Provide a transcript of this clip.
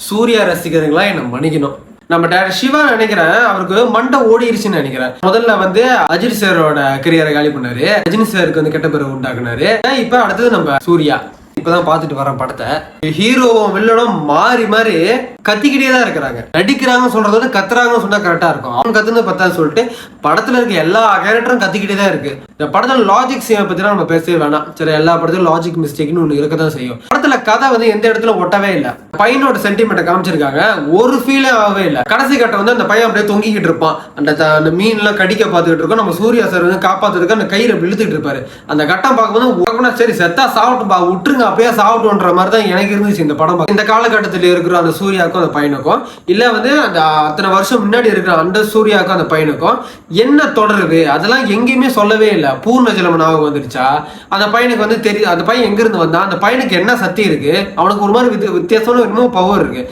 சூர்யா ரசிகர்களா என்ன மன்னிக்கணும். நம்ம டேரக்டர் சிவா நினைக்கிறேன் அவருக்கு மண்டை ஓடிருச்சுன்னு நினைக்கிறேன். முதல்ல வந்து அஜித் சாரோட கரியரை காலி பண்ணாரு, ரஜினி சாருக்கு வந்து கெட்ட பேரை உண்டாக்குனாரு. இப்ப அடுத்தது நம்ம சூர்யா. இப்பதான் பாத்துட்டு வரேன் படத்தை. ஹீரோவும் வில்லனும் மாறி மாறி கத்திக்கிட்டே தான் இருக்கிறாங்க. நடிக்கிறாங்க சொல்றதோட கத்துறாங்கன்னு சொன்னா கரெக்டா இருக்கும். அவங்க கத்துன்னு பார்த்தா சொல்லிட்டு படத்துல இருக்க எல்லா கேரக்டரும் கத்திக்கிட்டே தான் இருக்கு. இந்த படத்துல லாஜிக் சீனை பத்தி நம்ம பேசவே வேணாம். சரி, எல்லா படத்திலும் லாஜிக் மிஸ்டேக்னு ஒண்ணு இருக்கதான் செய்யும். படத்துல கதை வந்து எந்த இடத்துல ஒட்டவே இல்லை. பையனோட சென்டிமெண்ட்டை காமிச்சிருக்காங்க, ஒரு ஃபீலே ஆகவே இல்லை. கடைசி கட்டம் வந்து அந்த பையன் அப்படியே தொங்கிக்கிட்டு இருப்பான், அந்த மீன் எல்லாம் கடிக்க பார்த்துக்கிட்டு இருக்கோம். நம்ம சூர்யா சார் வந்து காப்பாத்துறதுக்கு அந்த கயிறை இழுத்துக்கிட்டு இருப்பாரு. அந்த கட்டம் பார்க்கும்போது சரி செத்தா சாப்பிட்டு விட்டுருங்க, அப்படியே சாப்பிட்டுன்ற மாதிரி தான் எனக்கு இருந்துச்சு இந்த படம். இந்த காலகட்டத்தில் இருக்கிற அந்த சூர்யாவுக்கும் அந்த பையனுக்கும் இல்ல வந்து அந்த அத்தனை வருஷம் முன்னாடி இருக்கிற அந்த சூர்யாவுக்கும் அந்த பையனுக்கும் என்ன தொடருது அதெல்லாம் எங்கேயுமே சொல்லவே இல்லை. பூர்ண ஜலம் ஞாபகம் வந்துருச்சா? அந்த பையனுக்கு வந்து தெரியும் அந்த பையன் எங்க இருந்து வந்தா, அந்த பையனுக்கு என்ன சக்தி இருக்கு, அவனுக்கு ஒரு மாதிரி வித்தியாசமான என்னமோ பவர் இருக்கு.